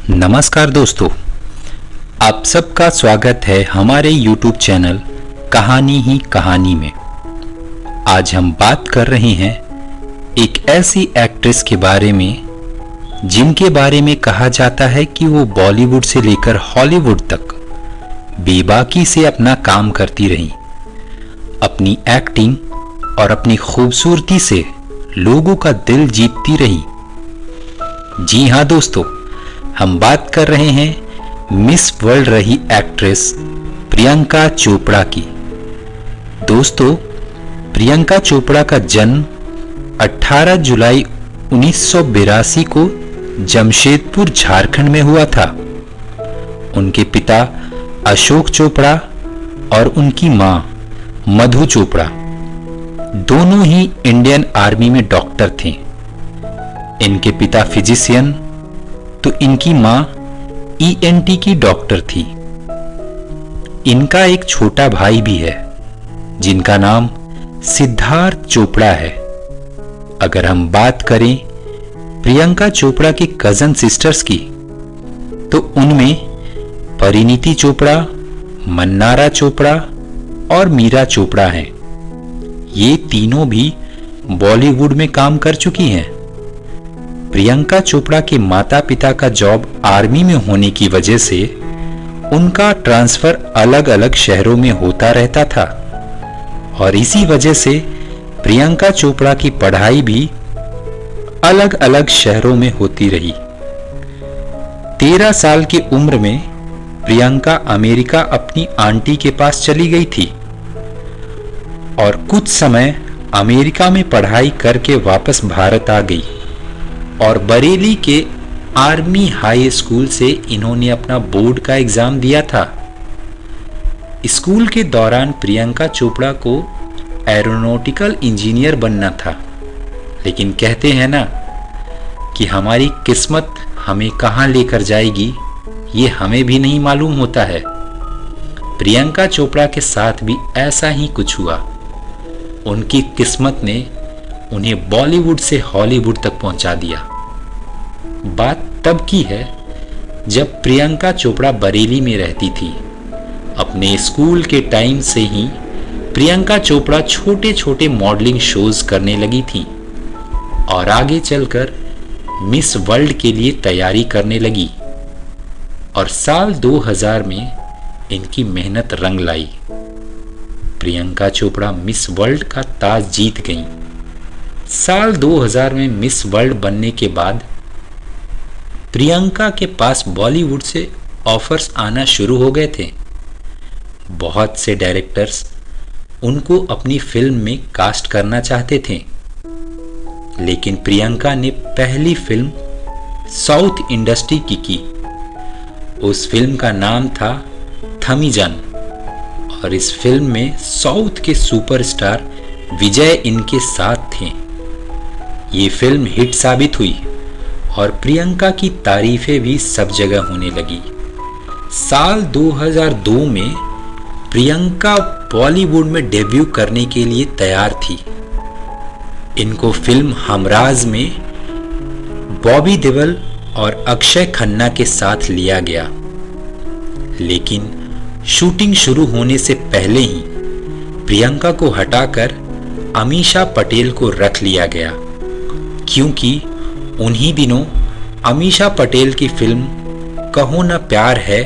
नमस्कार दोस्तों, आप सबका स्वागत है हमारे YouTube चैनल कहानी ही कहानी में। आज हम बात कर रहे हैं एक ऐसी एक्ट्रेस के बारे में जिनके बारे में कहा जाता है कि वो बॉलीवुड से लेकर हॉलीवुड तक बेबाकी से अपना काम करती रही। अपनी एक्टिंग और अपनी खूबसूरती से लोगों का दिल जीतती रही। जी हाँ दोस्तों, हम बात कर रहे हैं मिस वर्ल्ड रही एक्ट्रेस प्रियंका चोपड़ा की। दोस्तों, प्रियंका चोपड़ा का जन्म 18 जुलाई 1982 को जमशेदपुर झारखंड में हुआ था। उनके पिता अशोक चोपड़ा और उनकी मां मधु चोपड़ा दोनों ही इंडियन आर्मी में डॉक्टर थे। इनके पिता फिजिशियन तो इनकी मां ईएनटी की डॉक्टर थी। इनका एक छोटा भाई भी है जिनका नाम सिद्धार्थ चोपड़ा है। अगर हम बात करें प्रियंका चोपड़ा की कजन सिस्टर्स की, तो उनमें परिणीति चोपड़ा, मन्नारा चोपड़ा और मीरा चोपड़ा हैं। ये तीनों भी बॉलीवुड में काम कर चुकी हैं। प्रियंका चोपड़ा के माता पिता का जॉब आर्मी में होने की वजह से उनका ट्रांसफर अलग अलग शहरों में होता रहता था और इसी वजह से प्रियंका चोपड़ा की पढ़ाई भी अलग अलग शहरों में होती रही। 13 साल की उम्र में प्रियंका अमेरिका अपनी आंटी के पास चली गई थी और कुछ समय अमेरिका में पढ़ाई करके वापस भारत आ गई और बरेली के आर्मी हाई स्कूल से इन्होंने अपना बोर्ड का एग्जाम दिया था। स्कूल के दौरान प्रियंका चोपड़ा को एरोनॉटिकल इंजीनियर बनना था, लेकिन कहते हैं ना कि हमारी किस्मत हमें कहां लेकर जाएगी ये हमें भी नहीं मालूम होता है। प्रियंका चोपड़ा के साथ भी ऐसा ही कुछ हुआ। उनकी किस्मत ने उन्हें बॉलीवुड से हॉलीवुड तक पहुंचा दिया। बात तब की है जब प्रियंका चोपड़ा बरेली में रहती थी। अपने स्कूल के टाइम से ही प्रियंका चोपड़ा छोटे छोटे मॉडलिंग शोज करने लगी थी और आगे चलकर मिस वर्ल्ड के लिए तैयारी करने लगी और साल 2000 में इनकी मेहनत रंग लाई। प्रियंका चोपड़ा मिस वर्ल्ड का ताज जीत गईं। साल 2000 में मिस वर्ल्ड बनने के बाद प्रियंका के पास बॉलीवुड से ऑफर्स आना शुरू हो गए थे। बहुत से डायरेक्टर्स उनको अपनी फिल्म में कास्ट करना चाहते थे, लेकिन प्रियंका ने पहली फिल्म साउथ इंडस्ट्री की। उस फिल्म का नाम था थमीजन और इस फिल्म में साउथ के सुपरस्टार विजय इनके साथ थे। ये फिल्म हिट साबित हुई और प्रियंका की तारीफें भी सब जगह होने लगी। साल 2002 में प्रियंका बॉलीवुड में डेब्यू करने के लिए तैयार थी। इनको फिल्म हमराज में बॉबी देओल और अक्षय खन्ना के साथ लिया गया, लेकिन शूटिंग शुरू होने से पहले ही प्रियंका को हटाकर अमीषा पटेल को रख लिया गया, क्योंकि उन्हीं दिनों अमीषा पटेल की फिल्म कहो ना प्यार है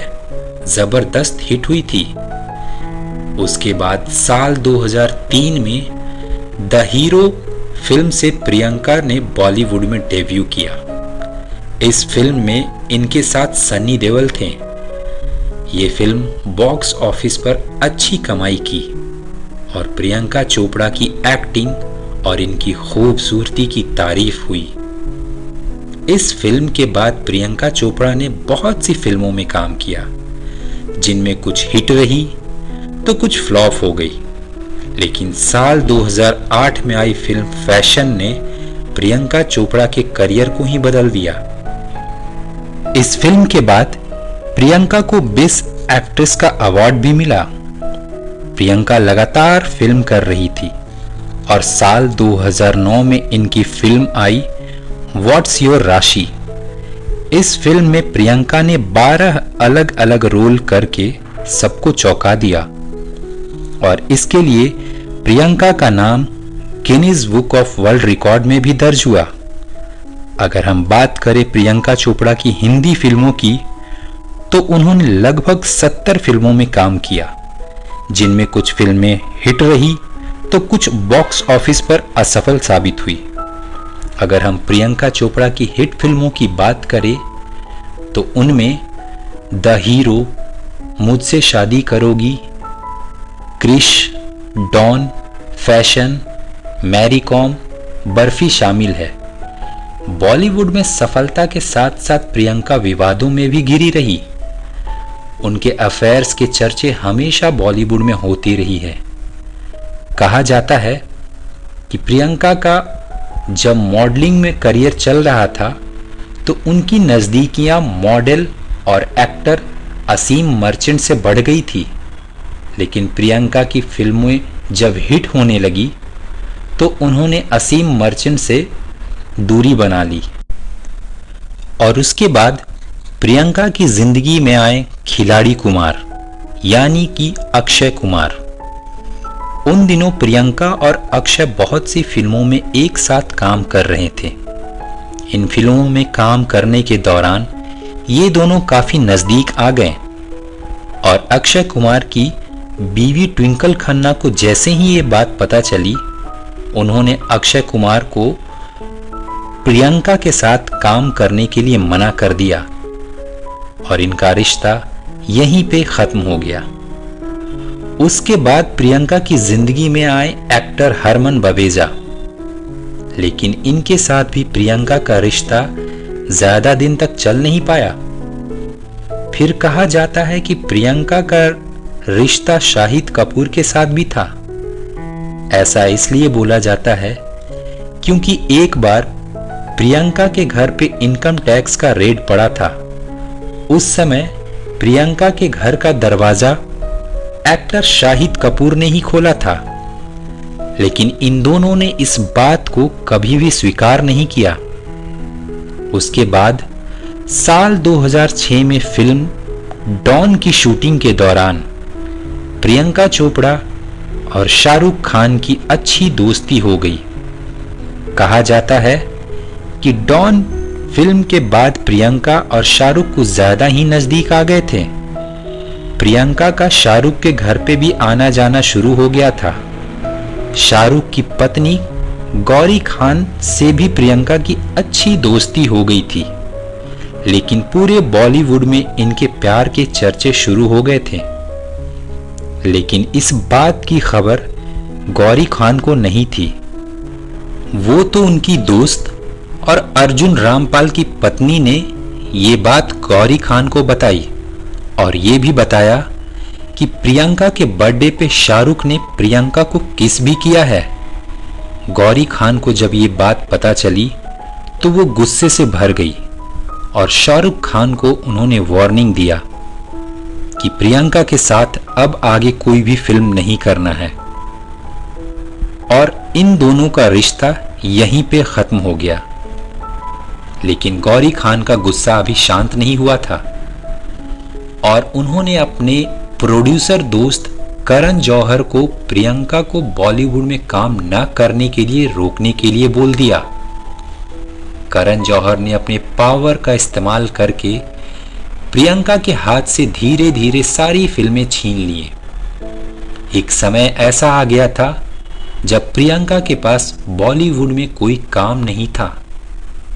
जबरदस्त हिट हुई थी। उसके बाद साल 2003 में द हीरो फिल्म से प्रियंका ने बॉलीवुड में डेब्यू किया। इस फिल्म में इनके साथ सनी देओल थे। ये फिल्म बॉक्स ऑफिस पर अच्छी कमाई की और प्रियंका चोपड़ा की एक्टिंग और इनकी खूबसूरती की तारीफ हुई। इस फिल्म के बाद प्रियंका चोपड़ा ने बहुत सी फिल्मों में काम किया, जिनमें कुछ हिट रही तो कुछ फ्लॉप हो गई, लेकिन साल 2008 में आई फिल्म फैशन ने प्रियंका चोपड़ा के करियर को ही बदल दिया। इस फिल्म के बाद प्रियंका को बेस्ट एक्ट्रेस का अवार्ड भी मिला। प्रियंका लगातार फिल्म कर रही थी और साल 2009 में इनकी फिल्म आई व्हाट्स योर राशि। इस फिल्म में प्रियंका ने 12 अलग अलग रोल करके सबको चौंका दिया और इसके लिए प्रियंका का नाम Guinness book of world record में भी दर्ज हुआ। अगर हम बात करें प्रियंका चोपड़ा की हिंदी फिल्मों की, तो उन्होंने लगभग 70 फिल्मों में काम किया, जिनमें कुछ फिल्में हिट रही तो कुछ बॉक्स ऑफिस पर असफल साबित हुई। अगर हम प्रियंका चोपड़ा की हिट फिल्मों की बात करें तो उनमें the hero, Mujhse Shaadi Karogi, Krrish, Don, Fashion, Mary Kom, Barfi शामिल है। बॉलीवुड में सफलता के साथ साथ प्रियंका विवादों में भी घिरी रही। उनके अफेयर्स के चर्चे हमेशा बॉलीवुड में होती रही है। कहा जाता है कि प्रियंका का जब मॉडलिंग में करियर चल रहा था तो उनकी नज़दीकियां मॉडल और एक्टर असीम मर्चेंट से बढ़ गई थी, लेकिन प्रियंका की फिल्में जब हिट होने लगी तो उन्होंने असीम मर्चेंट से दूरी बना ली। और उसके बाद प्रियंका की जिंदगी में आए खिलाड़ी कुमार, यानी कि अक्षय कुमार। उन दिनों प्रियंका और अक्षय बहुत सी फिल्मों में एक साथ काम कर रहे थे। इन फिल्मों में काम करने के दौरान ये दोनों काफी नजदीक आ गए और अक्षय कुमार की बीवी ट्विंकल खन्ना को जैसे ही ये बात पता चली, उन्होंने अक्षय कुमार को प्रियंका के साथ काम करने के लिए मना कर दिया और इनका रिश्ता यहीं पे खत्म हो गया। उसके बाद प्रियंका की जिंदगी में आए एक्टर हरमन बवेजा, लेकिन इनके साथ भी प्रियंका का रिश्ता ज्यादा दिन तक चल नहीं पाया। फिर कहा जाता है कि प्रियंका का रिश्ता शाहिद कपूर के साथ भी था। ऐसा इसलिए बोला जाता है क्योंकि एक बार प्रियंका के घर पे इनकम टैक्स का रेड पड़ा था। उस समय प्रियंका के घर का दरवाजा एक्टर शाहिद कपूर ने ही खोला था, लेकिन इन दोनों ने इस बात को कभी भी स्वीकार नहीं किया। उसके बाद साल 2006 में फिल्म डॉन की शूटिंग के दौरान प्रियंका चोपड़ा और शाहरुख खान की अच्छी दोस्ती हो गई। कहा जाता है कि डॉन फिल्म के बाद प्रियंका और शाहरुख कुछ ज्यादा ही नजदीक आ गए थे। प्रियंका का शाहरुख के घर पे भी आना जाना शुरू हो गया था। शाहरुख की पत्नी गौरी खान से भी प्रियंका की अच्छी दोस्ती हो गई थी, लेकिन पूरे बॉलीवुड में इनके प्यार के चर्चे शुरू हो गए थे। लेकिन इस बात की खबर गौरी खान को नहीं थी। वो तो उनकी दोस्त और अर्जुन रामपाल की पत्नी ने ये बात गौरी खान को बताई और ये भी बताया कि प्रियंका के बर्थडे पे शाहरुख ने प्रियंका को किस भी किया है। गौरी खान को जब ये बात पता चली तो वो गुस्से से भर गई और शाहरुख खान को उन्होंने वार्निंग दिया कि प्रियंका के साथ अब आगे कोई भी फिल्म नहीं करना है, और इन दोनों का रिश्ता यहीं पे खत्म हो गया। लेकिन गौरी खान का गुस्सा अभी शांत नहीं हुआ था और उन्होंने अपने प्रोड्यूसर दोस्त करण जौहर को प्रियंका को बॉलीवुड में काम न करने के लिए रोकने के लिए बोल दिया। करण जौहर ने अपने पावर का इस्तेमाल करके प्रियंका के हाथ से धीरे धीरे सारी फिल्में छीन लिए। एक समय ऐसा आ गया था जब प्रियंका के पास बॉलीवुड में कोई काम नहीं था।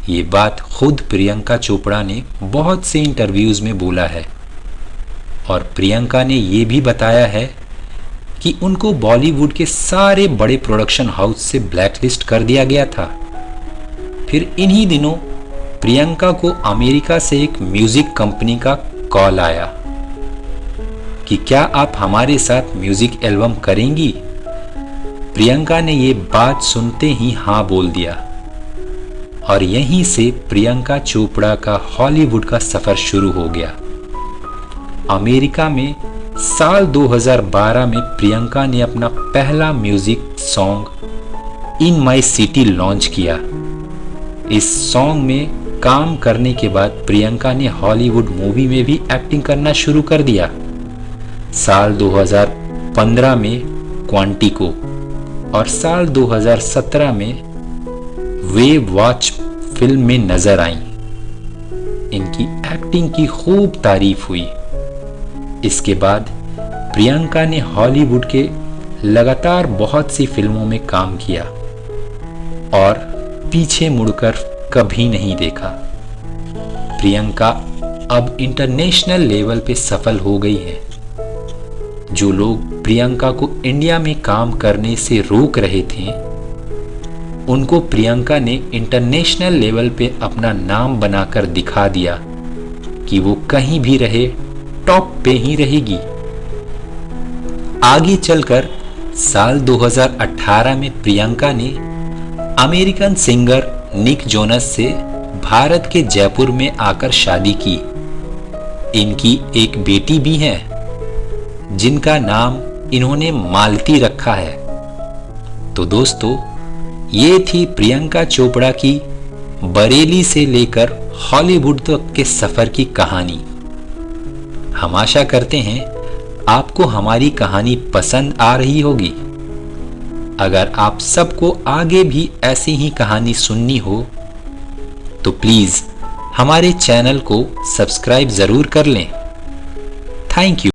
ये बात खुद प्रियंका चोपड़ा ने बहुत से इंटरव्यूज में बोला है और प्रियंका ने ये भी बताया है कि उनको बॉलीवुड के सारे बड़े प्रोडक्शन हाउस से ब्लैकलिस्ट कर दिया गया था। फिर इन्हीं दिनों प्रियंका को अमेरिका से एक म्यूजिक कंपनी का कॉल आया कि क्या आप हमारे साथ म्यूजिक एल्बम करेंगी। प्रियंका ने ये बात सुनते ही हाँ बोल दिया और यहीं से प्रियंका चोपड़ा का हॉलीवुड का सफर शुरू हो गया। अमेरिका में साल 2012 में प्रियंका ने अपना पहला music song in my city launch किया। इस सॉन्ग में काम करने के बाद प्रियंका ने हॉलीवुड मूवी में भी एक्टिंग करना शुरू कर दिया। साल 2015 में क्वांटिको और साल 2017 में वेव वॉच फिल्म में नजर आईं। इनकी एक्टिंग की खूब तारीफ हुई। इसके बाद प्रियंका ने हॉलीवुड के लगातार बहुत सी फिल्मों में काम किया और पीछे मुड़कर कभी नहीं देखा। प्रियंका अब इंटरनेशनल लेवल पे सफल हो गई है। जो लोग प्रियंका को इंडिया में काम करने से रोक रहे थे, उनको प्रियंका ने इंटरनेशनल लेवल पे अपना नाम बनाकर दिखा दिया कि वो कहीं भी रहे टॉप पे ही रहेगी। आगे चलकर साल 2018 में प्रियंका ने अमेरिकन सिंगर निक जोनस से भारत के जयपुर में आकर शादी की। इनकी एक बेटी भी है जिनका नाम इन्होंने मालती रखा है। तो दोस्तों, ये थी प्रियंका चोपड़ा की बरेली से लेकर हॉलीवुड तक के सफर की कहानी। हम आशा करते हैं आपको हमारी कहानी पसंद आ रही होगी। अगर आप सबको आगे भी ऐसी ही कहानी सुननी हो तो प्लीज हमारे चैनल को सब्सक्राइब जरूर कर लें। Thank you.